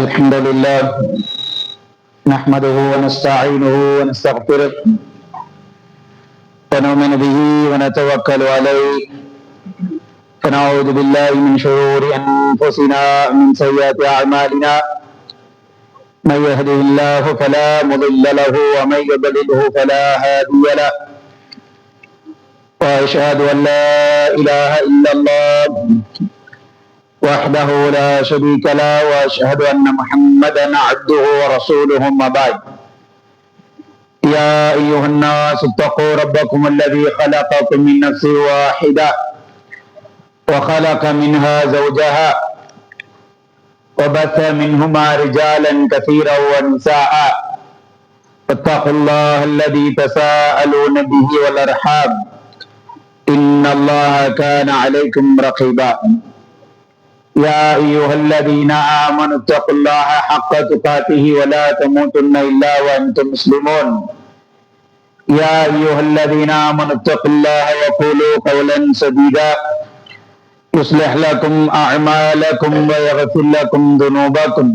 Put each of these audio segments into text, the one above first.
الحمد لله نحمده ونستعينه ونستغفره ونؤمن به ونتوكل عليه ونعوذ بالله من شرور أنفسنا ومن سيئات أعمالنا من يهده الله فلا مضل له ومن يضلله فلا هادي له وأشهد أن لا إله إلا الله وحده لا شريك له واشهد ان محمدا عبده ورسوله اما بعد يا ايها الناس اتقوا ربكم الذي خلقكم من نفس واحده وخلق منها زوجها وبث منهما رجالا كثيرا ونساء فاتقوا الله الذي تساءلون به والارحام ان الله كان عليكم رقيبا يا أيها الذين آمنوا اتقوا الله حق تقاته ولا تموتن إلا وأنتم مسلمون يا أيها الذين آمنوا اتقوا الله وقولوا قولا سديدا يصلح لكم أعمالكم ويغفر لكم ذنوبكم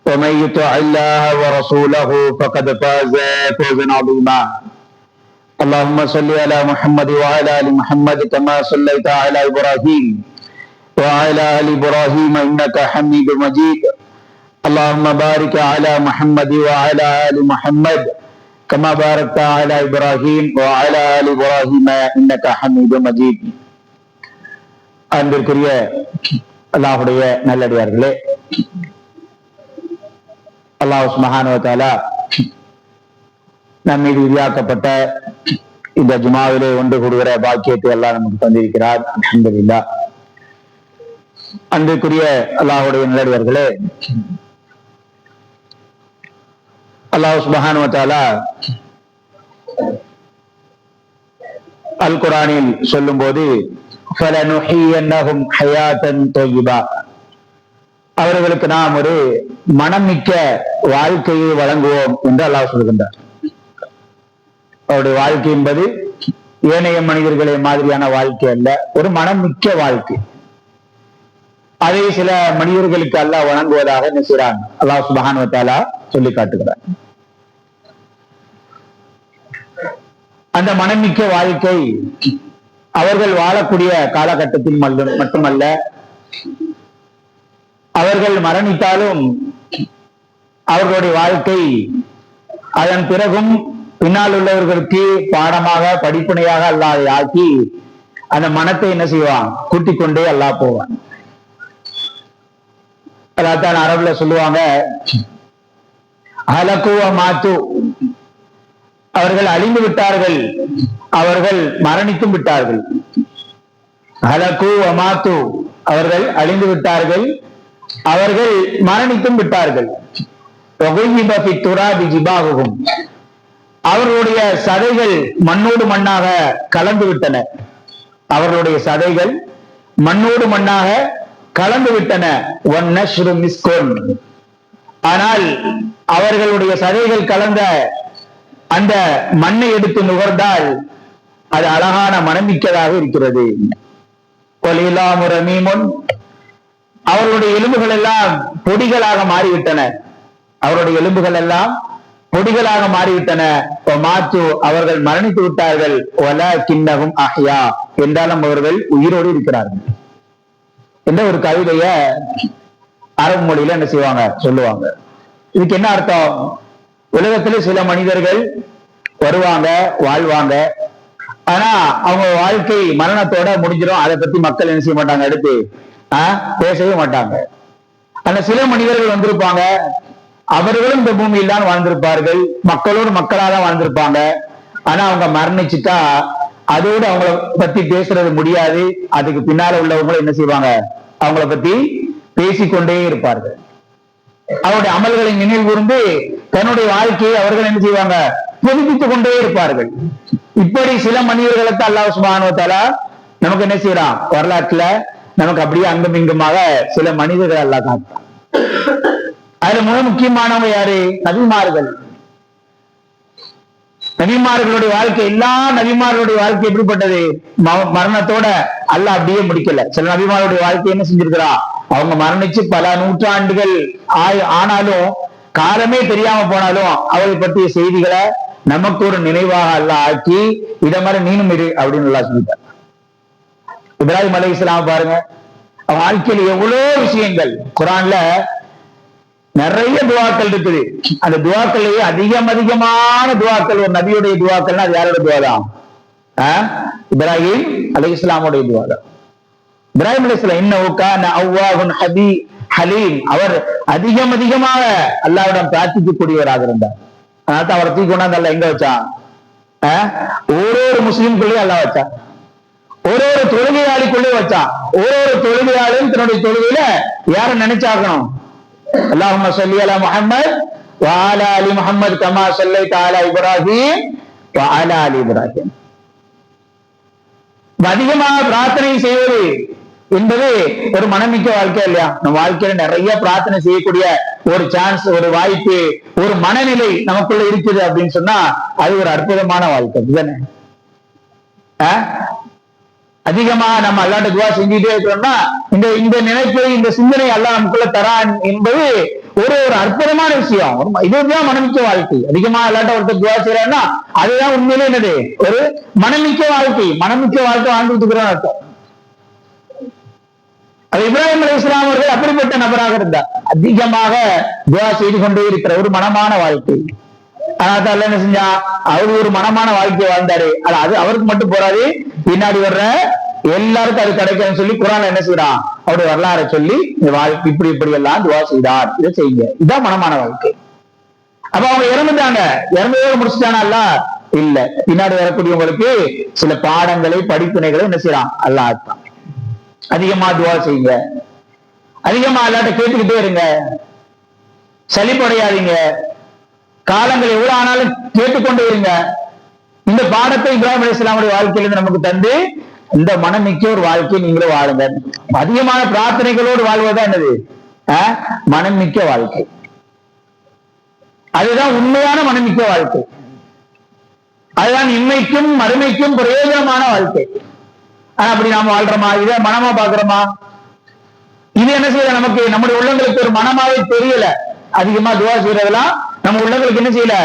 ومن يطع الله ورسوله فقد فاز فوزا عظيما اللهم صل على محمد وعلى آل محمد كما صليت على إبراهيم وعلى آل إبراهيم إنك حميد مجيد اللهم بارك على محمد وعلى آل محمد كما باركت على إبراهيم وعلى آل إبراهيم إنك حميد مجيد. அன்பிற்குரிய அல்லாஹ்வுடைய நல்லடியார்களே, அல்லாஹ் சுப்ஹானஹு வ தஆலா நம் மீது விதியாக்கப்பட்ட இந்த ஜுமாவிலே ஒன்று கூடுகிற பாக்கியத்தை அல்லாஹ் நமக்கு தந்திருக்கிறார். அல்ஹம்துலில்லாஹ். அன்பிற்குரிய அல்லாஹ்வுடைய நல்லடியார்களே, அல்லாஹ் சுப்ஹானஹு வ தஆலா அல் குர்ஆனில் சொல்லும்போது ஃபலனுஹியன்னஹும் ஹயாத்தன் தய்யிபா, அவர்களுக்கு நாம் ஒரு மனமிக்க வாழ்க்கையை வழங்குவோம் என்று அல்லாஹ் சொல்கின்றார். அவருடைய வாழ்க்கை என்பது ஏனைய மனிதர்களை மாதிரியான வாழ்க்கை அல்ல, ஒரு மனமிக்க வாழ்க்கை. அதை சில மனிதர்களுக்கு அல்லாஹ் வழங்குவதாக என்ன செய்றான், அல்லாஹ் சுப்ஹானஹு வ தஆலா சொல்லி காட்டுகிறார். அந்த மனமிக்க வாழ்க்கை அவர்கள் வாழக்கூடிய காலகட்டத்தில் மட்டுமல்ல, அவர்கள் மரணித்தாலும் அவர்களுடைய வாழ்க்கை அதன் பிறகும் பின்னால் உள்ளவர்களுக்கு பாடமாக படிப்பினையாக அல்லாஹ் ஆக்கி அந்த மனத்தை என்ன செய்வான், கூட்டிக் கொண்டே அல்லாஹ் போவான். அதான் அரபுல சொல்லுவாங்க, ஹலகுவ மாத்து, அவர்கள் அழிந்து விட்டார்கள், அவர்கள் மரணித்தும் விட்டார்கள். ஹலகுவ மாத்து, அவர்கள் அழிந்து விட்டார்கள், அவர்கள் மரணித்தும் விட்டார்கள். அவர்களுடைய சதைகள் மண்ணோடு மண்ணாக கலந்து விட்டன, அவர்களுடைய சதைகள் மண்ணோடு மண்ணாக கலந்து விட்டன. ஆனால் அவர்களுடைய சதைகள் கலந்த அந்த மண்ணை எடுத்து நுகர்ந்தால் அது அழகான மனமிக்கதாக இருக்கிறது. அவர்களுடைய எலும்புகள் எல்லாம் பொடிகளாக மாறிவிட்டன, அவருடைய எலும்புகள் எல்லாம் பொடிகளாக மாறிவிட்டன. மாத்து, அவர்கள் மரணித்து விட்டார்கள். கிண்ணகும் அஹ்யா, என்றாலும் அவர்கள் உயிரோடு இருக்கிறார்கள் என்ற ஒரு கவிதைய அரபு மொழியில என்ன செய்வாங்க, சொல்லுவாங்க. இதுக்கு என்ன அர்த்தம்? உலகத்துல சில மனிதர்கள் வருவாங்க, வாழ்வாங்க, ஆனா அவங்க வாழ்க்கை மரணத்தோட முடிஞ்சிடும். அதை பத்தி மக்கள் என்ன செய்ய மாட்டாங்க, எடுத்து பேசவே மாட்டாங்க. ஆனா சில மனிதர்கள் வந்திருப்பாங்க, அவர்களும் இந்த பூமியில் தான் வாழ்ந்திருப்பார்கள், மக்களோடு மக்களாக வாழ்ந்திருப்பாங்க. ஆனா அவங்க மரணிச்சுட்டா அதோடு அவங்கள பத்தி பேசுறது முடியாது. அதுக்கு பின்னால உள்ளவங்களும் என்ன செய்வாங்க, அவங்கள பத்தி பேசிக்கொண்டே இருப்பார்கள். அவருடைய அமல்களை நினைவு கூர்ந்து தன்னுடைய வாழ்க்கையை அவர்கள் என்ன செய்வாங்க, புதுப்பித்துக் கொண்டே இருப்பார்கள். இப்படி சில மனிதர்களுக்கு அல்லாஹ் சுப்ஹானஹு வ தஆலா நமக்கு என்ன செய்யறான், வரலாற்றுல நமக்கு அப்படியே அங்கும் இங்குமாக சில மனிதர்கள் அல்லாஹ் காட்டுறான். அதுல மிக முக்கியமானவங்க யாரு, நபிமார்கள். நபிமார்களுடைய வாழ்க்கை, எல்லா நபிமார்களுடைய வாழ்க்கை எப்படிப்பட்டது? மரணத்தோட அல்லாஹ் அப்படியே முடிக்கல. சில நபிமார்களுடைய வாழ்க்கை என்ன செஞ்சிருக்கிறா, அவங்க மரணிச்சு பல நூற்றாண்டுகள் ஆனாலும் காலமே தெரியாம போனாலும் அவரை பற்றிய செய்திகளை நமக்கு ஒரு நினைவாக அல்லாஹ் ஆக்கி இத மாதிரி நீனும் இரு அப்படின்னு எல்லாம் சொல்லிட்டார். இப்ராஹிம் அலைஹிஸ்ஸலாம் பாருங்க, வாழ்க்கையில் எவ்வளவு விஷயங்கள். குர்ஆன்ல நிறைய துவாக்கள் இருக்குது. அந்த துவாக்கள்லயே அதிகமான துவாக்கள், ஒரு நபியுடைய துவாக்கள்னா அது யாரோட துவா தான்? இப்ராஹிம் அலைஹிஸ்ஸலாமுடைய துவா தான். இப்ராஹிம் அலைஹிஸ்ஸலாம் இன்னஹு கான அவ்வாஹுன் ஹலீம், அவர் அதிகமாக அல்லாஹ்விடம் பிரார்த்திக்கக்கூடியவராக இருந்தார். அதனால அவரை தூக்கி கொண்டாந்து அல்லாஹ் எங்க வச்சான்? ஒரு முஸ்லிம்குள்ளே அல்லாஹ் வச்சான், ஒரு தொழுகையாளிக்குள்ளே வச்சான். ஒரு தொழுகையாளியும் தன்னுடைய தொழுகையில யார நினைச்சாக்கணும்? அல்லாஹும்ம ஸல்லி அலா முஹம்மத் வ அலா ஆலி முஹம்மத் கமா ஸல்லைத அலா இப்ராஹீம் வ அலா ஆலி இப்ராஹீம். அதிகமாக பிரார்த்தனை செய்வது என்பது ஒரு மனமிக்க வாழ்க்கை இல்லையா? நம்ம வாழ்க்கையில நிறைய பிரார்த்தனை செய்யக்கூடிய ஒரு சான்ஸ், ஒரு வாய்ப்பு, ஒரு மனநிலை நமக்குள்ள இருக்குது அப்படின்னு சொன்னா அது ஒரு அற்புதமான வாழ்க்கை தானே. அதிகமா நம்ம அல்லாஹ்ட்ட துஆ செஞ்சுட்டே இருக்கிறோம்னா இந்த நினைப்பை, இந்த சிந்தனை அல்லாஹ் நமக்குள்ள தரான் என்பது ஒரு அற்புதமான விஷயம். இதுதான் மனமிக்க வாழ்க்கை. அதிகமா அல்லாஹ்ட்ட ஒருத்தர் துஆ செய்யறான்னா அதுதான் உண்மையிலே என்னது? ஒரு மனமிக்க வாழ்க்கை. மனமிக்க வாழ்க்கை வாழ்ந்துட்டு இருக்கிறோம் அர்த்தம். அது இப்ராஹிம் அலைஹிஸ்ஸலாம் அவர்கள் அப்படிப்பட்ட நபராக இருந்தார். அதிகமாக துஆ செய்து கொண்டே இருக்கிற ஒரு மனமான வாழ்க்கை. அதனால என்ன செஞ்சா, அவரு ஒரு மனமான வாழ்க்கையை வாழ்ந்தாரு. அது அவருக்கு மட்டும் போறாது, பின்னாடி வர்ற எல்லாருக்கும் அது கிடைக்கும் சொல்லி குர்ஆன்ல என்ன செய்யறான்? அவருடைய வரலாறை சொல்லி இப்படி எல்லாம் துஆ செய்தார், இதை செய்யுங்க. இதுதான் மனமான வாழ்க்கை. அப்ப அவங்க இறந்துட்டாங்க, இறந்ததோட முடிச்சுட்டானா அல்லாஹ்? இல்ல, பின்னாடி வரக்கூடியவங்களுக்கு சில பாடங்களை, படிப்பினைகளை என்ன செய்யறான்? அல்லாஹ் ஆத்தான். அதிகமா துஆ செய்யுங்க, அதிகமா அல்லாஹ்ட்ட கேட்டுக்கிட்டே இருங்க, சலிப்படையாதீங்க, காலங்கள் எவ்வளவு ஆனாலும் கேட்டுக்கொண்டே இருங்க. இந்த பாடத்தை இப்ராஹிம் அலைஹிஸ்ஸலாமுடைய வாழ்க்கையிலிருந்து நமக்கு தந்து இந்த மனமிக்க ஒரு வாழ்க்கையை நீங்களும் வாழுங்க. அதிகமான பிரார்த்தனைகளோடு வாழ்வதா என்னது? மனமிக்க வாழ்க்கை. அதுதான் உண்மையான மனமிக்க வாழ்க்கை. அதுதான் இன்மைக்கும் மறுமைக்கும் பிரயோஜனமான வாழ்க்கை. அப்படி நாம வாழ்றோமா? இதை மனமா பாக்குறோமா? இது என்ன செய்யல? நமக்கு நம்முடைய உள்ளங்களுக்கு ஒரு மனமாவே தெரியல. அதிகமா துஆ செய்யறதெல்லாம் நம்ம உள்ளங்களுக்கு என்ன செய்யல?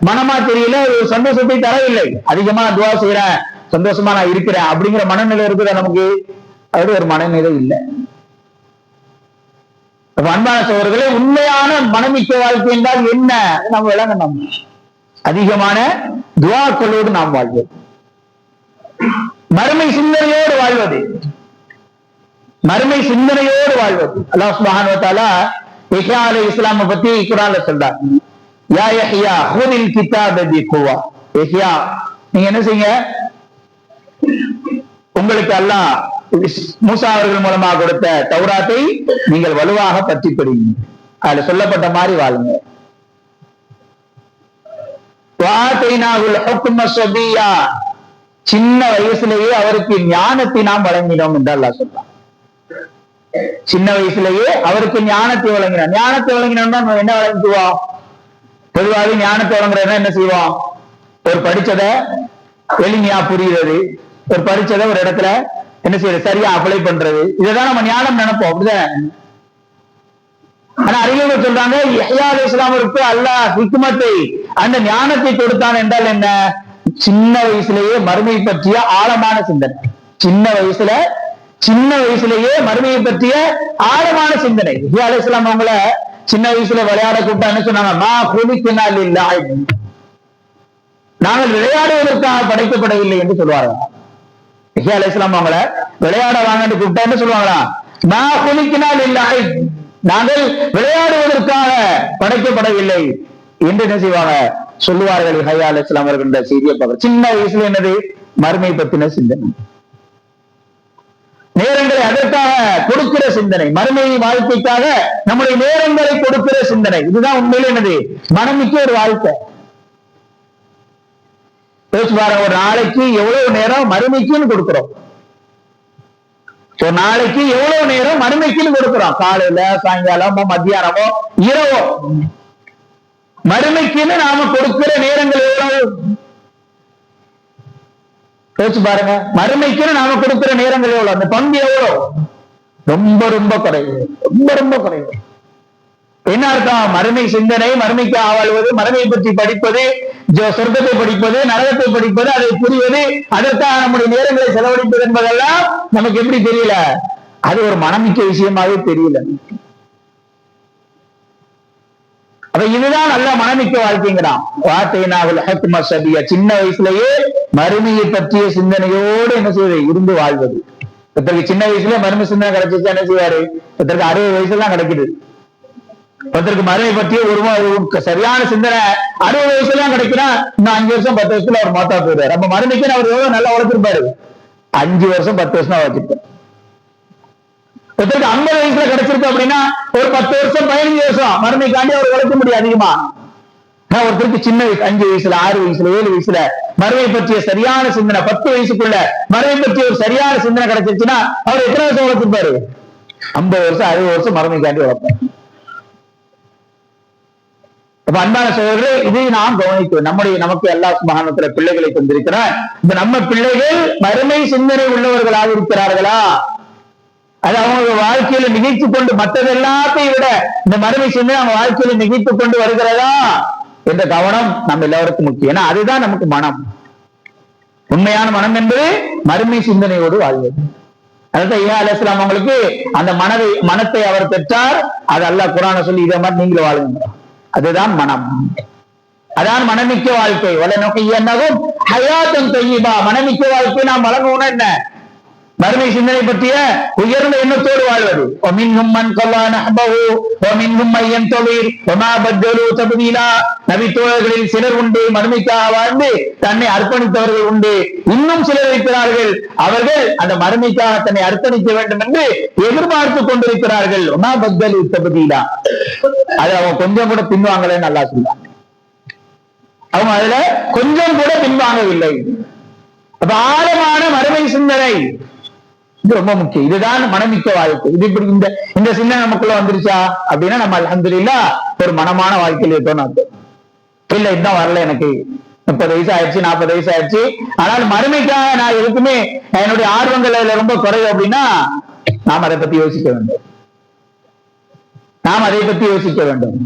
மனமா தெரியல, ஒரு சந்தோஷத்தை தரவில்லை. அதிகமா துஆ செய்யறேன், சந்தோஷமா நான் இருக்கிறேன் அப்படிங்கிற மனநிலை இருக்குதா நமக்கு? அது ஒரு மனநிலை இல்லை. அன்பான சகோதரர்களே, உண்மையான மனமிக்க வாழ்க்கை என்றால் என்ன நம்ம விளங்கணும். அதிகமான துஆக்களோடு நாம் வாழ்வோம், மறுமை சிந்தனையோடு வாழ்வது, மறுமை சிந்தனையோடு வாழ்வது. அல்லாஹ் சுப்ஹானஹு வ தஆலா யஹ்யா அலைஹிஸ்ஸலாம் பத்தி குர்ஆன்ல சொல்றார். யா யஹ்யா ஹுதில் கிதாப பிகுவா. யஹ்யா, நீங்க என்ன செய்யுங்க? உங்களுக்கு அல்லாஹ் மூசா அவர்கள் மூலமாக கொடுத்த தௌராத்தை நீங்கள் வலுவாக பற்றி படிங்க, அதுல சொல்லப்பட்ட மாதிரி வாழுங்க. வஆதைனாஹுல் ஹுக்ம ஸபிய்யா, சின்ன வயசுலேயே அவருக்கு ஞானத்தை நாம் வழங்கினோம் என்று அல்லாஹ் சொல்றான். சின்ன வயசுலேயே அவருக்கு ஞானத்தை வழங்கினோம். ஞானத்தை வழங்கினோம்னா நம்ம என்ன வழங்குவோம்? பொதுவாக ஞானத்தை வழங்குறதுனா என்ன செய்வோம்? ஒரு படிச்சத எளிமையா புரியுறது, ஒரு படிச்சத ஒரு இடத்துல என்ன செய்யறது? சரியா அப்ளை பண்றது, இதுதான் நம்ம ஞானம் நினைப்போம், அப்படிதான். ஆனா அறிஞர்கள் சொல்றாங்க, யஹ்யா அலைஹிஸ்ஸலாமுக்கு அல்லாஹ் ஹிக்மத்தை, அந்த ஞானத்தை கொடுத்தான் என்றால் என்ன? சின்ன வயசுலேயே மறுமை பற்றிய ஆழமான சிந்தனை. சின்ன வயசுலேயே மறுமையை பற்றிய ஆழமான சிந்தனை. யஹ்யா அலைஹிஸ்ஸலாம் அவங்கள சின்ன வயசுல விளையாட கூப்பிட்டா என்ன சொன்னாங்க? மா குலிக்னா லில்லாஹ், நாங்கள் விளையாடுவதற்காக படைக்கப்படவில்லை என்று சொல்வார்கள். யஹ்யா அலைஹிஸ்ஸலாம் அவங்கள விளையாட வாங்கன்னு கூப்பிட்டா என்ன சொல்லுவாங்களா? மா குலிக்னா லில்லாஹ், நாங்கள் விளையாடுவதற்காக படைக்கப்படவில்லை என்று என்ன செய்வாங்க? சொல்லுவார்கள். யஹ்யா அலைஹிஸ்ஸலாம் அவர்கள் செய்தியை பார்க்க சின்ன வயசுல என்னது? மறுமை பத்தின சிந்தனை, நேரங்களை அதற்காக கொடுக்கிற சிந்தனை, மறுமை வாழ்க்கைக்காக நம்முடைய நேரங்களை கொடுக்கிற சிந்தனை. இதுதான் உண்மையிலே என்னது? மனமிக்க ஒரு வாழ்க்கை. ஒரு நாளைக்கு எவ்வளவு நேரம் மறுமைக்குன்னு கொடுக்கிறோம்? ஒரு நாளைக்கு எவ்வளவு நேரம் மறுமைக்குன்னு கொடுக்கிறோம்? காலையில, சாயங்காலமோ, மத்தியானமோ, இரவோ, மறுமைக்குன்னு நாம கொடுக்கிற நேரங்கள் எவ்வளவு? யோசிச்சு பாருங்க. மறுமைக்குன்னு நாம கொடுக்கிற நேரங்கள் எவ்வளவு? அந்த பங்கு எவ்வளவு? ரொம்ப ரொம்ப குறைவு, ரொம்ப ரொம்ப குறைவு. என்ன அர்த்தம்? மறுமை சிந்தனை, மறுமைக்கு வாழ்வது, மறுமையை பற்றி படிப்பது, சொர்க்கத்தை படிப்பது, நரகத்தை படிப்பது, அதை புரிவது, அதற்காக நம்முடைய நேரங்களை செலவழிப்பது என்பதெல்லாம் நமக்கு எப்படி தெரியல? அது ஒரு மனமிக்க விஷயமாவே தெரியல. அப்ப இதுதான் நல்ல மனமிக்க வாழ்க்கைங்கிறான். வார்த்தையினாவில் ஹக்ம சபியா, சின்ன வயசுலயே மறுமையை பற்றிய சிந்தனையோடு என்ன செய்வது? இருந்து வாழ்வது. ஒருத்தருக்கு சின்ன வயசுல மறுமை சிந்தனை கிடைச்சிச்சா என்ன செய்வாரு? ஒருத்தருக்கு 60 வயசுல தான் கிடைக்குது. ஒருத்தருக்கு மறுமை பற்றிய ஒரு சரியான சிந்தனை 60 வயசுல தான் கிடைக்கிறா. இன்னும் 5 வருஷம் 10 வருஷத்துல அவர் மாத்தா போயிடுவார். நம்ம மறுமைக்கு அவர் எவ்வளவு நல்லா வளர்த்திருப்பாரு? 5 வருஷம் 10 வருஷம் தான் வளர்த்திருப்பார். ஒருத்தருக்கு 50 வயசுல கிடைச்சிருக்கு அப்படின்னா ஒரு 10 வருஷம் 15 வருஷம் மறுமைக்காண்டி அவர் வளர்க்க முடியும் அதிகமா. ஒருத்தருக்கு சின்ன வயசு 5 வயசுல 6 வயசுல 7 வயசுல மறுமை பற்றிய சரியான சிந்தனை, 10 வயசுக்குள்ள மறுமை பற்றிய ஒரு சரியான சிந்தனை கிடைச்சிருச்சுன்னா அவர் எத்தனை வருஷம் வளர்த்திருப்பாரு? 50 வருஷம் 60 வருஷம் மறுமைக்காண்டி வளர்ப்பார். அப்ப அன்பான சகோதரர்களே, இதை நாம் கவனிக்கிறோம். நமக்கு அல்லாஹ் சுப்ஹானஹு பிள்ளைகளை தந்திருக்கிறார். இப்ப நம்ம பிள்ளைகள் மறுமை சிந்தனை உள்ளவர்களாக இருக்கிறார்களா? அது அவங்க வாழ்க்கையில நிகழ்த்து கொண்டு மற்றது எல்லாத்தையும் விட இந்த மறுமை சிந்தனை அவங்க வாழ்க்கையில நிகழ்த்து கொண்டு வருகிறதா என்ற கவனம் நம்ம எல்லாருக்கும் முக்கியம். ஏன்னா அதுதான் நமக்கு மனம். உண்மையான மனம் என்பது மறுமை சிந்தனையோடு வாழ்வது. அதான் ஈசா அலைஹிஸ்ஸலாம் அவங்களுக்கு அந்த மனத்தை அவர் பெற்றார். அது அல்லாஹ் குர்ஆன்ல சொல்லி இதை மாதிரி நீங்களும் வாழுங்க. அதுதான் மனம், அதான் மனமிக்க வாழ்க்கை. வலனுஹ்யியன்னஹும் ஹயாத்தன் தய்யிபா, மனமிக்க வாழ்க்கை நாம் வழங்கணும். என்ன? மறுமை சிந்தனை பற்றிய உயர்ந்த எண்ணத்தோடு வாழ்வது. وَمِنْهُمْ مَنْ قَضَى نَحْبَهُ وَمِنْهُمْ مَنْ يَنْتَظِرُ وَمَا بَدَّلُوا تَبْدِيلًا. நபித்தோழர்களில் சிலர் உண்டு, மறுமைக்காக வாழ்ந்து தன்னை அர்ப்பணித்தவர்கள் உண்டு. இன்னும் சிலர் இருக்கிறார்கள், அவர்கள் அந்த மறுமைக்காக தன்னை அர்ப்பணிக்க வேண்டும் என்று எதிர்பார்த்து கொண்டிருக்கிறார்கள். وَمَا بَدَّلُوا تَبْدِيلًا. அது அவங்க கொஞ்சம் கூட பின்வாங்கலன்னு அல்லாஹ் சொல்றாங்க. அவங்க அதுல கொஞ்சம் கூட பின்வாங்கவில்லை. அப்ப ஆழமான மறுமை சிந்தனை இது ரொம்ப முக்கியம். இதுதான் மனமிக்க வாழ்க்கை. இது இப்படி இந்த சிந்தனை நமக்குள்ள வந்துருச்சா அப்படின்னா நம்ம அல்ஹம்துலில்லாஹ் ஒரு மனமான வாழ்க்கையில் இருக்கோம். இல்ல இன்னும் வரல, எனக்கு 30 வயசு ஆயிடுச்சு, 40 வயசு ஆயிடுச்சு, ஆனால் மறுமைக்காக நான் எதுக்குமே என்னுடைய ஆர்வங்கள் அதுல ரொம்ப குறைவு அப்படின்னா நாம் அதை பத்தி யோசிக்க வேண்டும். நாம் அதை பத்தி யோசிக்க வேண்டும்.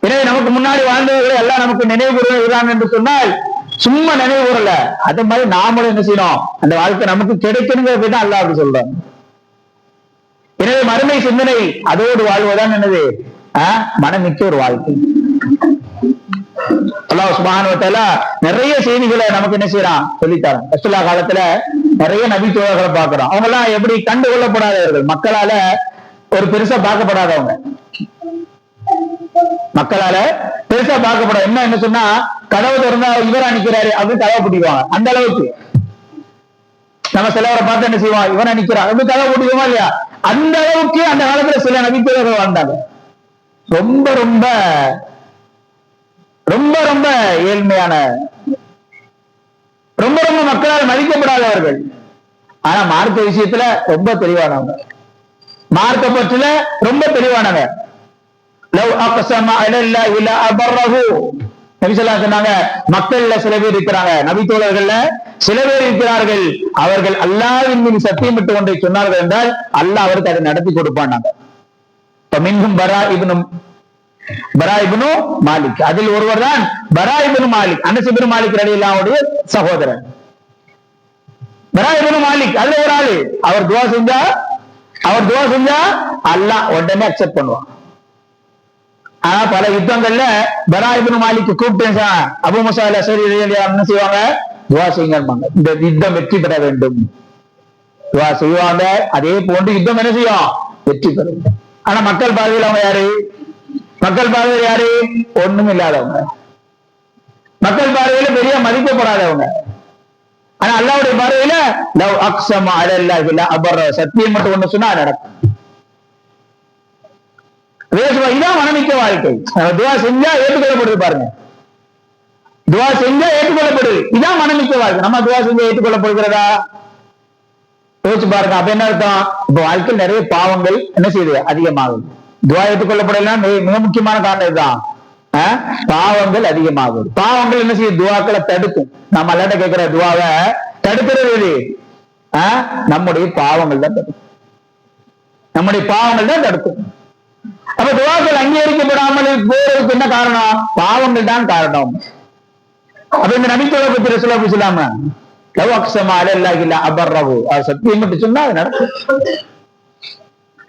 எனவே நமக்கு முன்னாடி வாழ்ந்தவர்களை எல்லாம் நமக்கு நினைவு கூறுகிறான் என்று சொன்னால் சும்மா நினைவு கூறல, அதே மாதிரி நாமளும் என்ன செய்யணும், அந்த வாழ்க்கை நமக்கு கிடைக்கணுங்கிறத அல்லாஹ் அப்படி சொல்றாங்க. எனவே மறுமை சிந்தனை அதோடு வாழ்வதுதான் என்னது? மனமிக்க ஒரு வாழ்க்கை. அல்லாஹ் சுப்ஹானஹு வ தஆலா நிறைய செய்திகளை நமக்கு என்ன செய்யறான்? சொல்லித்தரான். ரசூலுல்லாஹ் காலத்துல நிறைய நபி தோழர்களை பார்க்கிறோம். அவங்க எல்லாம் எப்படி கண்டுகொள்ளப்படாதவர்கள், மக்களால ஒரு பெருசா பார்க்கப்படாதவங்க, மக்களால பெருசா பார்க்கப்பட. என்ன சொன்னா கதவு திறந்தா இவர் அணிக்கிறாரு அப்படின்னு கதவை பிடிக்குவாங்க. அந்த அளவுக்கு நம்ம சிலவரை பார்த்து என்ன செய்வோம், இவன் அணிக்கிறான் அப்படின்னு கதவை பிடிக்குமா இல்லையா? அந்த அளவுக்கு அந்த காலத்துல சில நபித்தோழர்கள் வாழ்ந்தாங்க. ரொம்ப ரொம்ப ரொம்ப ரொம்ப ஏழ்மையான, ரொம்ப ரொம்ப மக்களால் மதிக்கப்படாதவர்கள். ஆனா மார்க்க விஷயத்துல ரொம்ப தெளிவானவங்க, மார்க்க பற்றில ரொம்ப தெளிவானவங்க. சொன்னாங்க மக்கள்ல சில பேர் இருக்கிறாங்க, நபித்தோழர்கள்ல சில பேர் இருக்கிறார்கள், அவர்கள் அல்லாஹ்வின் மீது சத்தியமிட்டு ஒன்றை சொன்னார்கள் என்றால் அல்லாஹ் அவருக்கு அதை நடத்தி கொடுப்பானாங்க. பரா இப்னு மாலிக், அதில் ஒருவர் தான் பரா இப்னு மாலிக், அனஸ் இப்னு மாலிக் ரலியல்லாஹு சகோதரர் பரா இப்னு மாலிக். அதுல ஒரு ஆளு, அவர் துவா செஞ்சா அல்லாஹ் உடனே அக்செப்ட் பண்ணுவான். ஆனா பல யுத்தங்கள்ல பரா இப்னு மாலிக் கூப்பிட்டு அபூ மூஸா அல்-அஷ்அரி ரலியல்லாஹு என்ன செய்வாங்க? துவா செய்யுங்க, இந்த யுத்தம் வெற்றி பெற வேண்டும், துவா செய்வாங்க. அதே போன்று யுத்தம் என்ன செய்யும்? வெற்றி பெறும். ஆனா மக்கள் பார்வையில் அவங்க யாரு? மக்கள் பார்வையில் யாரு? ஒண்ணும் இல்லாதவங்க, மக்கள் பார்வையில பெரிய மதிக்கப்படாதவங்க. ஆனா அல்லாஹ்வுடைய பார்வையில லவ் அக்ஸம அலல்லாஹி லா அபர, சத்தியம் மட்டும் ஒண்ணு சொன்னா நடக்கும். இதான் மனமிக்க வாழ்க்கை. துவா செஞ்சா ஏற்றுக்கொள்ளப்படுது. பாருங்க, துவா செஞ்சா ஏற்றுக்கொள்ளப்படுது. இதான் மனமிக்க வாழ்க்கை. நம்ம துவா செஞ்சா ஏற்றுக்கொள்ளப்படுகிறதா? யோசிச்சு பாருங்க. அப்ப என்ன அர்த்தம்? இப்ப வாழ்க்கையில் நிறைய பாவங்கள் என்ன செய்யுது? அதிகமாகுது. துவா ஏற்றுக்கொள்ளப்படலாம் மிக முக்கியமான காரணம் இதுதான். பாவங்கள் அதிகமாகுது. பாவங்கள் என்ன செய்யும்? துவாக்களை தடுக்கும். நம்ம அல்லாட்ட கேட்கிற துவாவை தடுக்கிறது எது? நம்முடைய பாவங்கள் தான் தடுக்கும். நம்முடைய பாவங்கள் தான் தடுக்கும். அப்ப துவாக்கள் அங்கீகரிக்கப்படாமல் போறதுக்கு என்ன காரணம்? பாவங்கள் தான் காரணம். அப்ப இந்த நபித்தோட பத்தி ரசூலுல்லாஹி சொல்லாம லவ் அக்ஸமா அலல்லாஹி லா அபர்ரஹு, அது சத்தியம் மட்டும் சொன்னா அது நடக்கும்.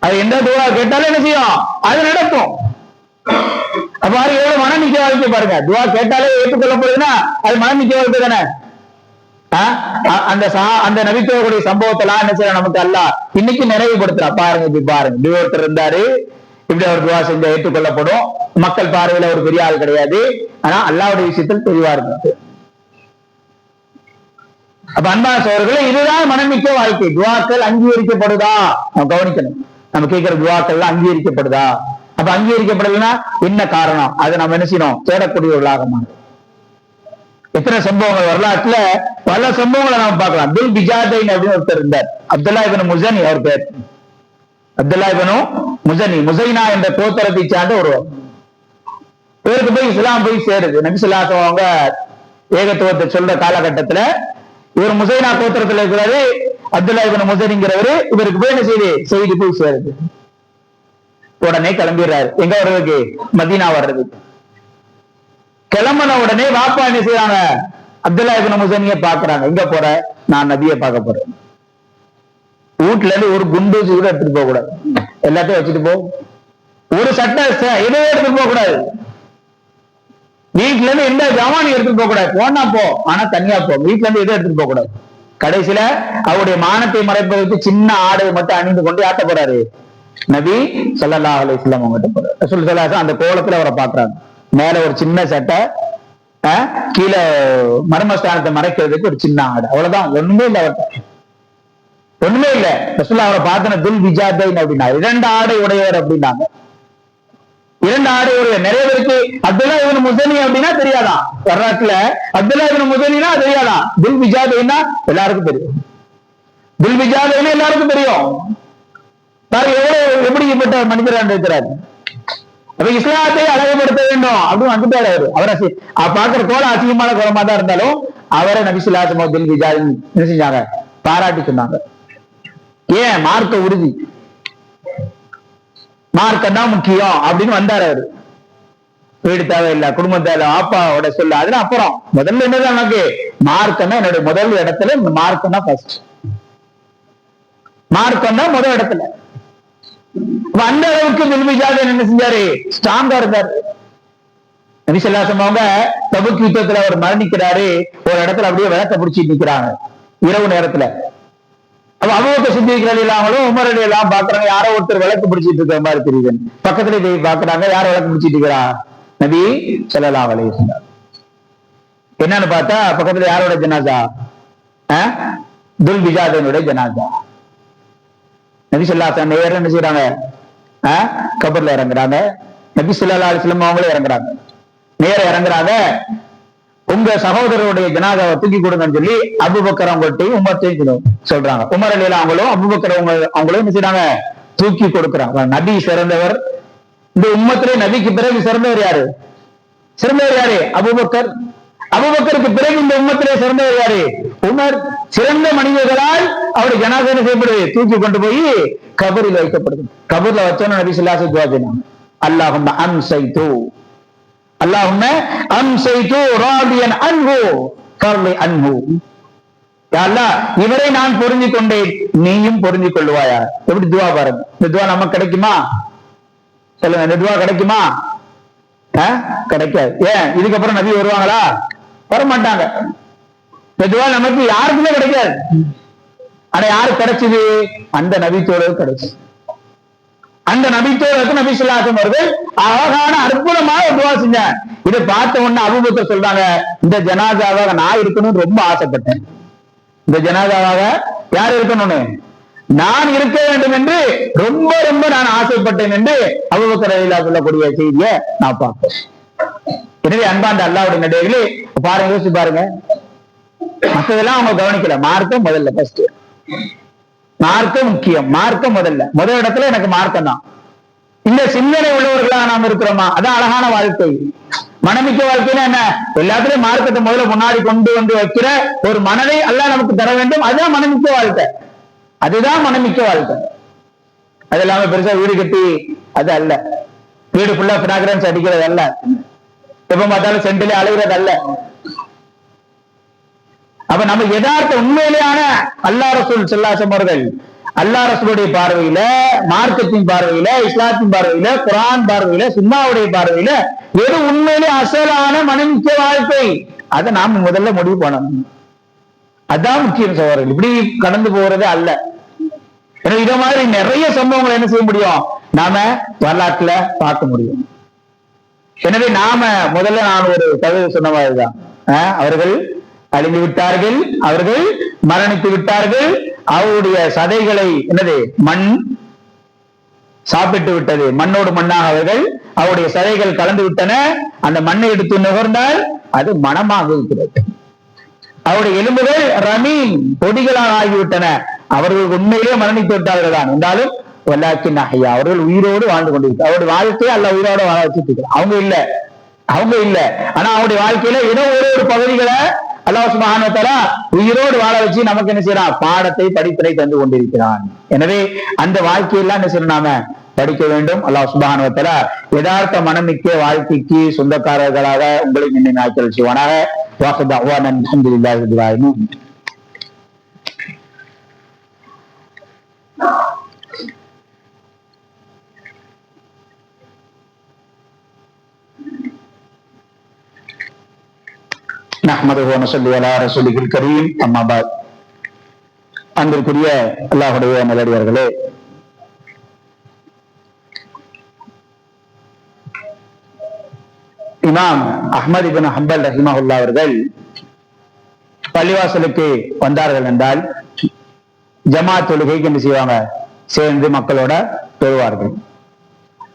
அது எந்த துவா கேட்டாலும் என்ன செய்யும்? அது நடக்கும். அப்ப எவ்வளவு மனமிக்க வாழ்க்கை பாருங்க. துவா கேட்டாலே ஏற்றுக்கொள்ளப்படுதுன்னா அது மனமிக்க வாழ்க்கை தானே. அந்த நபித்துவக்கூடிய சம்பவத்தெல்லாம் என்ன செய்யலாம் நமக்கு அல்லாஹ் இன்னைக்கு நிறைவுபடுத்துறா. பாருங்க, இப்படி பாருங்க, இப்படி ஒருத்தர் இருந்தாரு, இப்படி அவர் துவா செஞ்சா ஏற்றுக்கொள்ளப்படும். மக்கள் பார்வையில ஒரு பெரிய ஆள் கிடையாது, ஆனா அல்லாஹ்வுடைய விஷயத்தில் தெளிவா இருக்கு. அப்ப அன்பான சகோதரர்களே, இதுதான் மனமிக்க வாழ்க்கை. துவாக்கள் அங்கீகரிக்கப்படுதா நம்ம கவனிக்கணும். நம்ம கேட்கிற துவாக்கள் அங்கீகரிக்கப்படுதா? அப்ப அங்கீகரிக்கப்படலைன்னா என்ன காரணம்? அதை நம்ம என்ன செய்யணும்? தேடக்கூடியவர்களாக மாறும். எத்தனை சம்பவங்கள் வரலாற்றுல பல சம்பவங்களை நாம பார்க்கலாம். துல் பிஜாதைன் அப்படின்னு ஒருத்தர் இருந்தார், அப்துல்லா இப்னு முஸனி அவர் பேர். அப்துல்லா இப்னு முஸனி, முஸைனா என்ற கோத்திரத்தை சார்ந்த ஒருவர். இவருக்கு போய் இஸ்லாம் போய் சேருது. நபி ஸல்லல்லாஹு அலைஹி வஸல்லம் அவங்க ஏகத்துவத்தை சொல்ற காலகட்டத்துல இவர் முஸைனா கோத்திரத்துல இருக்கிறாரு. அப்துல்லா இப்னு முஸனிங்கிறவரு இவருக்கு போய் என்ன செய்தி போய் சேருது. உடனே கிளம்பிடுறாரு. எங்க வர்றதுக்கு? மதீனா வர்றதுக்கு. கிளம்பின உடனே வாப்பா என்ன செய்யறாங்க? அப்துல்லா இப்னு முஸனிய பாக்குறாங்க. எங்க போற? நான் நபியை பார்க்க போறேன். வீட்டுல இருந்து ஒரு குண்டு கூட எடுத்துட்டு போக கூடாது, எல்லாத்தையும் வச்சுட்டு போ. ஒரு சட்டை எதுவும் எடுத்துட்டு போக கூடாது. வீட்டுல இருந்து எந்த ஜாமான் எடுத்துட்டு போக கூடாது. போனா போ, ஆனா தனியா போ. வீட்டுல இருந்து எதுவும் எடுத்துட்டு போக கூடாது. கடைசியில அவருடைய மானத்தை மறைப்பதற்கு சின்ன ஆடை மட்டும் அணிந்து கொண்டு ஆட்ட போறாரு. நபி ஸல்லல்லாஹு அலைஹி வஸல்லம் அவங்ககிட்ட போறாரு. ரசூல் ஸல்லல்லாஹு அலைஹி வஸல்லம் அந்த கோலத்துல அவரை பாக்குறாங்க. மேல ஒரு சின்ன சட்டை, கீழே மர்மஸ்தானத்தை மறைக்கிறதுக்கு ஒரு சின்ன ஆடை, அவ்வளவுதான். ஒண்ணுமே இல்லை அவர்கிட்ட, ஒண்ணுமே இல்லை. ரசூலுல்லாஹ் அவரை பார்த்தன துல் பிஜாதைன் அப்படின்னா இரண்டு ஆடை உடையவர் அப்படின்னாங்க. இரண்டு ஆடை உடைய. நிறைய பேருக்கு அப்துல்லா இப்னு முஸனி அப்படின்னா தெரியாதான். வரலாற்றுல அப்துல்லா இப்னு முஸனினா தெரியாதான். துல் பிஜாதைன்னா எல்லாருக்கும் தெரியும். துல் பிஜாதைன்னா எல்லாருக்கும் தெரியும். எப்படிப்பட்ட மனிதராக இருக்கிறார். அப்ப இஸ்லாத்தை அழகுபடுத்த வேண்டும் அப்படின்னு வந்துட்டாரு அவரு. அவரை பாக்குற கோல அசிங்கமான கோலமா தான் இருந்தாலும் அவரை நபி ஸல்லல்லாஹு அலைஹி வஸல்லம் என்ன செஞ்சாங்க? பாராட்டி சொன்னாங்க. ஏன்? மார்க்க உறுதி, மார்க்கம் தான் முக்கியம் அப்படின்னு வந்தாரு அவரு. வீடு தேவையில்லை, குடும்பம் தேவை, ஆப்பாவோட சொல்ல, அதுல அப்புறம் முதல்ல என்னதான் எனக்கு மார்க்கம் தான் என்னுடைய முதல் இடத்துல. இந்த மார்க்கம் தான் ஃபர்ஸ்ட், மார்க்கம் தான் முதல் இடத்துல. அந்த அளவுக்கு துல்பிஜாதை என்ன செஞ்சாரு? ஸ்ட்ராங்கா இருந்தாரு. நபி ஸல்லல்லாஹு அலைஹி வஸல்லம் அவங்க தபுக் யுத்தத்துல அவர் மரணிக்கிறாரு. ஒரு இடத்துல அப்படியே விளக்க பிடிச்சிட்டு நிக்கிறாங்க இரவு நேரத்துல. அப்ப அபூபக்கர் சித்திக் ரலியல்லாஹு உமர் ரலியல்லாஹு பாக்குறாங்க, யாரோ ஒருத்தர் விளக்கு பிடிச்சிட்டு இருக்கிற மாதிரி தெரியுது. பக்கத்துல போய் பாக்குறாங்க, யாரோ விளக்கு பிடிச்சிட்டு இருக்கிறா? நபி ஸல்லல்லாஹு அலைஹி வஸல்லம். என்னன்னு பார்த்தா பக்கத்துல யாரோட ஜனாசா? துல் பிஜாதைனுடைய ஜனாசா. நபி ஸல்லல்லாஹு அலைஹி வஸல்லம் என்ன செய்யறாங்க? கபர்ல இறங்குறாங்க. நபி ஸல்லல்லாஹு அலைஹி வஸல்லம் அவங்களே இறங்குறாங்க. நேர இறங்குறாங்க. உங்க சகோதரருடைய ஜனாதாவை தூக்கி கொடுங்கன்னு சொல்லி அபூபக்கர் அவங்கள்ட்டையும் உமர்ட்டையும் சொல்றாங்க. உமர் ரலியல்லாஹு அவங்களும் அபூபக்கர் அவங்களும் என்ன செய்யறாங்க? தூக்கி கொடுக்குறாங்க. நபி சிறந்தவர். இந்த உம்மத்திலே நபிக்கு பிறகு சிறந்தவர் யாரு? சிறந்தவர் யாரு? அபூபக்கர். அபூபக்கருக்கு பிறகு இந்த உம்மத்திலே சிறந்தவர் யாரு? உமர். சிறந்த மனிதர்களால் அவருடைய ஜனாசா செய்யப்படுது, தூக்கி கொண்டு போய் கபரில் வைக்கப்படுது. கபர்ல வச்சோன்னு நபி ஸல்லல்லாஹு அலைஹி வஸல்லம் துஆ செய்யணும். அல்லாஹும்ம அம்சைது, அல்லாஹும்ம அம்சைது ராதியன் அன்ஹு கர்லி அன்ஹு. யா அல்லாஹ், இவரை நான் பொருந்தி கொண்டேன், நீயும் பொருந்தி கொள்வாயா. எப்படி துஆ பாருங்க. இந்த துஆ நமக்கு கிடைக்குமா? சொல்லுங்க, இந்த துஆ கிடைக்குமா? கிடைக்காது. ஏன்? இதுக்கப்புறம் நபி வருவாங்களா? வரமாட்டாங்க. இந்த துஆ நமக்கு யாருக்குமே கிடைக்காது. ஆனா யாருக்கு கிடைச்சது? அந்த நபித்தோடு கிடைச்சது. அந்த நபித்தோடு நபி ஸல்லல்லாஹு அலைஹி வஸல்லம் அவர்கள் அழகான அற்புதமான துஆ செஞ்சாங்க. இதை பார்த்த உடனே அபூபக்கர் சொல்றாங்க, இந்த ஜனாசாவாக நான் இருக்கணும்னு ரொம்ப ஆசைப்பட்டேன். இந்த ஜனாசாவாக யார் இருக்கணும்னு நான் இருக்க வேண்டும் என்று ரொம்ப ரொம்ப நான் ஆசைப்பட்டேன் என்று அபூபக்கர் ரலியல்லாஹு சொல்லக்கூடிய செய்தியை நான் பார்ப்பேன். எனவே அன்பார்ந்த அல்லாஹ்வுடைய நடிகர்களே, பாருங்க, யோசிச்சு பாருங்க. மற்றதெல்லாம் அவங்க கவனிக்கல. மார்க்கம் முதல்ல, ஃபர்ஸ்ட் மார்க்கம் முக்கியம். மார்க்கம் முதல் இடத்துல எனக்கு மார்க்கம் தான். இந்த சிந்தனை உள்ளவர்களா நாம் இருக்கிறோமா? அதான் அழகான வாழ்க்கை. மனமிக்க வாழ்க்கைன்னா என்ன? எல்லாத்துலயும் மார்க்கத்தை முதல்ல முன்னாடி கொண்டு வந்து வைக்கிற ஒரு மனதை அல்லாஹ் நமக்கு தர வேண்டும். அதுதான் மனமிக்க வாழ்க்கை. அதுதான் மனமிக்க வாழ்க்கை. அது இல்லாம பெருசா வீடு கட்டி அது அல்ல. வீடு ஃபுல்லா பிராக்ரன்ஸ் அடிக்கிறது அல்ல. எப்ப பார்த்தாலும் சென்டிலே அலைகிறது அல்ல. அப்ப நம்ம யதார்த்த உண்மையிலேயான அல்லாஹ் ரசூல் ஸல்லல்லாஹு அலைஹி வஸல்லம் அவர்கள் அல்லாஹ் ரசூலுடைய பார்வையில, மார்க்கத்தின் பார்வையில, இஸ்லாத்தின் பார்வையில, குர்ஆன் பார்வையில, சுன்னாவுடைய பார்வையில எது உண்மையிலே அசலான மனமிக்க வாழ்க்கை, அதை நாம முதல்ல முடிவு பண்ணணும். அதான் முக்கியம் சகோதரர்கள். இப்படி கடந்து போறது அல்ல. எனவே இத மாதிரி நிறைய சம்பவங்களை என்ன செய்ய முடியும், நாம வரலாற்றுல பார்க்க முடியும். எனவே நாம முதல்ல நான் ஒரு கவிதை சொன்ன மாதிரிதான், அவர்கள் அழிந்து விட்டார்கள், அவர்கள் மரணித்து விட்டார்கள், அவருடைய சதைகளை என்னது மண் சாப்பிட்டு விட்டது, மண்ணோடு மண்ணாக அவருடைய சதைகள் கலந்து விட்டன. அந்த மண்ணை எடுத்து நுகர்ந்தால் அது மணமாக இருக்கிறது. அவருடைய எலும்புகள் ரமீன் பொடிகளாக ஆகிவிட்டன. அவர்கள் உண்மையிலே மரணித்து விட்டார்கள் தான். என்றாலும் வல்லாக்கின் அஹ்யா, அவர்கள் உயிரோடு வாழ்ந்து கொண்டிருக்கிறார். அவருடைய வாழ்க்கையை அல்ல உயிரோடு வாழ வச்சுட்டு இருக்கிறார். அவங்க இல்ல. ஆனா அவருடைய வாழ்க்கையில ஏதோ ஒரு பகுதிகளை அல்லாஹ் சுப்ஹானஹு வ தஆலா உயிரோடு வாழ வச்சு நமக்கு என்ன செய்யறான், பாடத்தை படிப்பினை தந்து கொண்டிருக்கிறான். எனவே அந்த வாழ்க்கையெல்லாம் என்ன செய்யணும், நாம படிக்க வேண்டும். அல்லாஹ் சுப்ஹானஹு வ தஆலா யதார்த்த மனமிக்க வாழ்க்கைக்கு சொந்தக்காரர்களாக உங்களை என்னை ஆக்கல் செய்வானாக. வாஹித் தஅவானா அல்ஹம்துலில்லாஹி ரப்பில் ஆலமீன். நஹ்மதுஹு வ நஸல்லி அலா ரசூலில் கரீம். அம்மா பாத். அன்பிற்குரிய அல்லாஹ்வுடைய நல்லடியார்களே, இமாம் அஹ்மத் இப்னு ஹம்பல் ரஹிமஹுல்லாஹ் அவர்கள் பள்ளிவாசலுக்கு வந்தார்கள் என்றால் ஜமாத் தொழுகைக்கு என்ன செய்வாங்க, சேர்ந்து மக்களோட தொழுவார்கள்.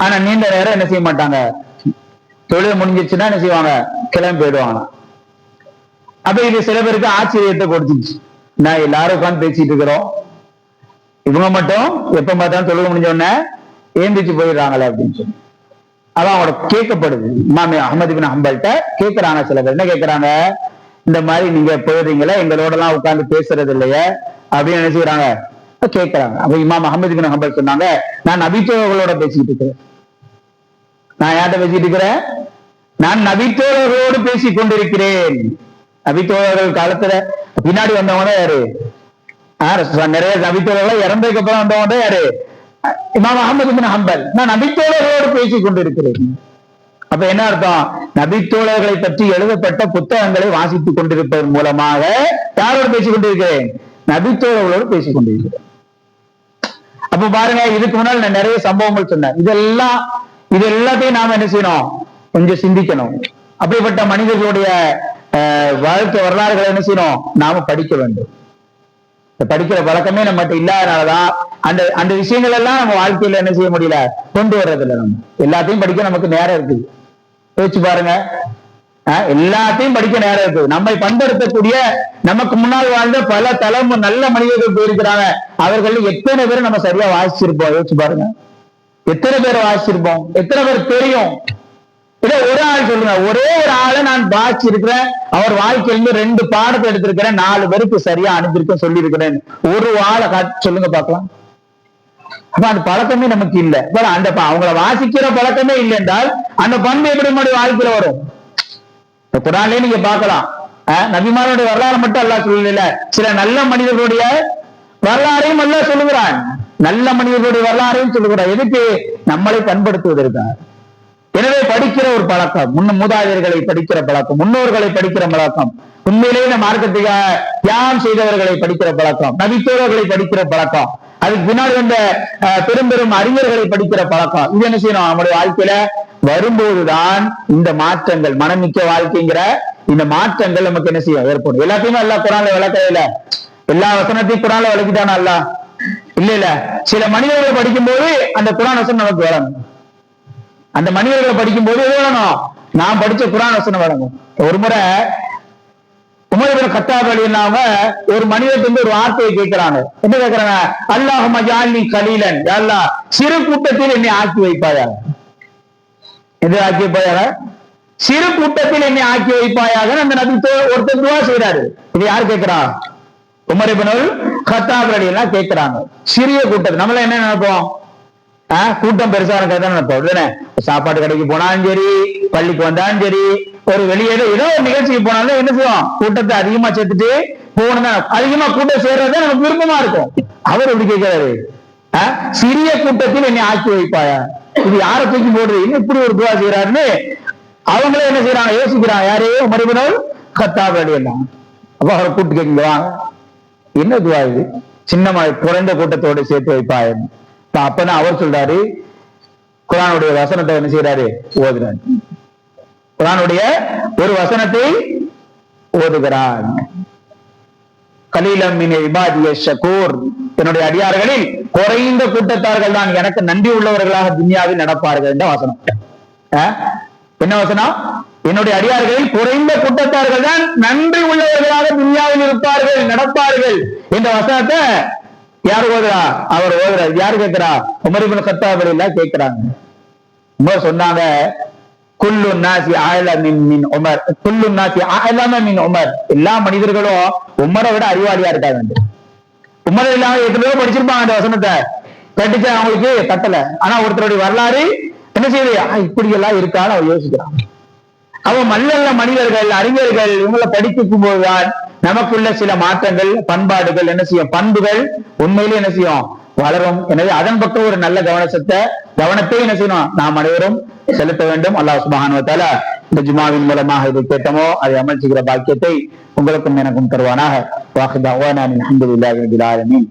ஆனா நீண்ட நேரம் என்ன செய்ய மாட்டாங்க, தொழுகை முடிஞ்சிச்சுன்னா என்ன செய்வாங்க, கிளம்பி போயிடுவாங்க. அப்ப இது சில பேருக்கு ஆச்சரியத்தை கொடுத்துச்சு. நான் எல்லாரும் உட்காந்து பேசிட்டு இருக்கிறோம், இவங்க மட்டும் எப்ப பார்த்தாலும் தொழுகை முடிஞ்ச உடனே ஏந்திச்சு போயிடுறாங்களே அப்படின்னு சொல்லி அதான் அவங்களோட கேட்கப்படுது. இமாம் அஹ்மத் இப்னு ஹம்பல்கிட்ட கேட்கிறாங்க. சில பேர் என்ன கேட்கிறாங்க, இந்த மாதிரி நீங்க போயிடுறீங்களே, எங்களோட எல்லாம் உட்கார்ந்து பேசுறது இல்லையே அப்படின்னு என்ன செய்யறாங்க, கேட்கிறாங்க. அப்ப இமாம் அஹ்மத் இப்னு ஹம்பல் சொன்னாங்க, நான் நபித்தோழர்களோட பேசிட்டு இருக்கிறேன். நான் யார்கிட்ட பேசிட்டு இருக்கிறேன், நான் நபித்தோழர்களோடு பேசிக் கொண்டிருக்கிறேன். நபித்தோழர்கள் காலத்துல பின்னாடி வந்தவங்க தான் யாரு, நிறைய நபித்தோழர்கள் இறந்ததுக்கு அப்புறம் வந்தவங்க தான் யாரு, இமாம் அஹ்மத் இப்னு ஹம்பல். நான் நபித்தோழர்களோடு பேசிக் கொண்டிருக்கிறேன். அப்ப என்ன அர்த்தம், நபித்தோழர்களை பற்றி எழுதப்பட்ட புத்தகங்களை வாசித்துக் கொண்டிருப்பதன் மூலமாக யாரோடு பேசிக் கொண்டிருக்கிறேன், நபித்தோழர்களோடு பேசிக் கொண்டிருக்கிறேன். அப்ப பாருங்க, இதுக்கு முன்னால் நான் நிறைய சம்பவங்கள் சொன்னேன். இது எல்லாத்தையும் நாம என்ன செய்யணும், கொஞ்சம் சிந்திக்கணும். அப்படிப்பட்ட மனிதர்களுடைய வாழ்க்கை வரலாறுகளை என்ன செய்யணும், நாம படிக்க வேண்டும். படிக்கிற பழக்கமே நம்மகிட்ட இல்லாதனாலதான் அந்த விஷயங்கள் எல்லாம் நம்ம வாழ்க்கையில என்ன செய்ய முடியல, கொண்டு வர்றதில்லை. நம்ம எல்லாத்தையும் படிக்க நமக்கு நேரம் இருக்குது. யோசிச்சு பாருங்க, எல்லாத்தையும் படிக்க நேரம் இருக்குது. நம்மை பண்படுத்தக்கூடிய நமக்கு முன்னால் வாழ்ந்த பல நல்ல மனிதர்கள் போயிருக்கிறாங்க. அவர்கள் எத்தனை பேர் நம்ம சரியா வாசிச்சிருப்போம், யோசிச்சு பாருங்க. எத்தனை பேரை வாசிச்சிருப்போம், எத்தனை பேர் தெரியும். இதை ஒரு ஆள் சொல்லுங்க, ஒரே ஒரு ஆளை நான் வாசிச்சு இருக்கிறேன், அவர் வாழ்க்கையிலிருந்து 2 பாடத்தை எடுத்திருக்கிறேன், 4 பேருக்கு சரியா அனுப்பியிருக்க சொல்லி இருக்கிறேன். ஒரு ஆளை காட்டி சொல்லுங்க பார்க்கலாம். அப்ப அந்த பழக்கமே நமக்கு இல்லை. அந்த அவங்கள வாசிக்கிற பழக்கமே இல்லை என்றால் அந்த பண்பு எப்படி நம்முடைய வாழ்க்கையில வரும்? குர்ஆன்லயே நீங்க பார்க்கலாம், நபிமாருடைய வரலாறு மட்டும் அல்லாஹ் சொல்லல, சில நல்ல மனிதர்களுடைய வரலாறையும் அல்லாஹ் சொல்லுகிறான். நல்ல மனிதர்களுடைய வரலாறையும் சொல்லுகிறான். எதுக்கு? நம்மளை பண்படுத்துவதற்காக. எனவே படிக்கிற ஒரு பழக்கம், மூதாதையர்களை படிக்கிற பழக்கம், முன்னோர்களை படிக்கிற பழக்கம், உண்மையிலேயே நம்ம மார்க்கத்துக்காக தியாகம் செய்தவர்களை படிக்கிற பழக்கம், நபித்தோழர்களை படிக்கிற பழக்கம், அதுக்கு பின்னாடி வந்த பெரும் அறிஞர்களை படிக்கிற பழக்கம், இது என்ன செய்யணும், நம்முடைய வாழ்க்கையில வரும்போதுதான் இந்த மாற்றங்கள், மனமிக்க வாழ்க்கைங்கிற இந்த மாற்றங்கள் நமக்கு என்ன செய்யும், ஏற்படும். எல்லாத்தையுமே அல்லாஹ் குர்ஆன்ல விளக்கல, எல்லா வசனத்தையும் குர்ஆன்ல விளக்கிட்டானா அல்லாஹ்? இல்ல. சில மனிதர்களை படிக்கும் போது அந்த குர்ஆன் வசனம் நமக்கு வரணும். அந்த மனிதர்களை படிக்கும் போது எது வேணும், நான் படிச்ச குர்ஆன் வசனம் வழங்கும். ஒரு முறை உமர் இப்னு கத்தாப் ரலியல்லாஹு ஒரு மனிதர்கிட்ட ஒரு வார்த்தையை கேட்கிறாங்க. என்ன கேட்கிறாங்க? அல்லாஹும்ம ஜஅல்னி கலீலன், யா அல்லாஹ் சிறு கூட்டத்தில் என்னை ஆக்கி வைப்பாயாக. எது ஆக்கி வைப்பாயாக? சிறு கூட்டத்தில் என்னை ஆக்கி வைப்பாயாக. அந்த நபி ஒருத்தர் துஆ செய்றாரு. இது யார் கேட்கிறா? உமர் இப்னு கத்தாப் ரலியல்லாஹு கேட்கிறாங்க. சிறிய கூட்டம். நம்மள என்ன நினைப்போம், கூட்டம் பெருசா இருக்கிறது நினைப்போம். சாப்பாடு கடைக்கு போனாலும் சரி, பள்ளிக்கு வந்தாலும் சரி, ஒரு வெளியே ஏதோ ஒரு நிகழ்ச்சிக்கு போனாலும் என்ன செய்வோம், கூட்டத்தை அதிகமா சேர்த்துட்டு போகணும். அதிகமா கூட்டம் சேர்றது நமக்கு விருப்பமா இருக்கும். அவர் எப்படி கேட்கிறாரு, சிறிய கூட்டத்தில் என்னை ஆக்கி வைப்பாயா, இது யாரை தூக்கி போடுறது, இன்னும் இப்படி ஒரு துவா செய்யறாருன்னு அவங்களே என்ன செய்யறாங்க, யோசிக்கிறாங்க. யாரையோ மறுபடியும் கத்தாப எல்லாம். அப்ப அவரை கூப்பிட்டு கேட்குங்க, என்ன துவா இது, சின்னமா குறைந்த கூட்டத்தோடு சேர்த்து வைப்பாயன்னு. அப்பதான் அவர் சொல்றாரு, குர்ஆனுடைய வசனத்தை என்ன செய்யறாரு, ஓதுறாரு. குர்ஆனுடைய ஒரு வசனத்தை ஓதுகிறார். கலீலம் மின் இபாதிய ஷகூர், என்னுடைய அடியார்களில் குறைந்த கூட்டத்தார்கள் தான் எனக்கு நன்றி உள்ளவர்களாக துன்யாவில் நடப்பார்கள் என்ற வசனம். என்ன வசனம், என்னுடைய அடியார்களில் குறைந்த கூட்டத்தார்கள் தான் நன்றி உள்ளவர்களாக துன்யாவில் இருப்பார்கள், நடப்பார்கள் என்ற வசனத்தை யாரு ஓதுறா, அவர் ஓதுறாரு. யாரு கேட்கிறா, உமர் இப்னு கத்தாப் ரலியல்லாஹு கேட்கிறாங்க. உமர் சொன்னாங்க, குல்லு நாசி அஅலம மின் உமர், குல்லு நாசி அஅலம மின் உமர், எல்லா மனிதர்களும் உமரை விட அறிவாளியா இருக்காங்க. உமர் இல்லாம எத்தனையோ படிச்சிருப்பாங்க அந்த வசனத்தை, கட்டிச்சா அவங்களுக்கு கட்டல. ஆனா ஒருத்தருடைய வரலாறு என்ன செய்யுது, இப்படி எல்லாம் இருக்கான்னு அவர் யோசிக்கிறான். அவன் நல்ல மனிதர்கள், அறிஞர்கள் இவங்களை படிக்கும் போதுதான் நமக்குள்ள சில மாற்றங்கள், பண்பாடுகள் என்ன செய்யும், பண்புகள் உண்மையிலே என்ன செய்யும், வளரும். எனவே அதன் பக்கம் ஒரு நல்ல கவனத்தை என்ன செய்யணும், நாம் அனைவரும் செலுத்த வேண்டும். அல்லாஹ் சுப்ஹானஹு வ தஆலா இந்த ஜுமாவின் மூலமாக இதை கேட்டமோ அதை அமல் செய்கிற பாக்கியத்தை உங்களுக்கும் எனக்கும் தருவானாக. வாஹித் தஅவானா அல்ஹம்துலில்லாஹி ரப்பில் ஆலமீன்.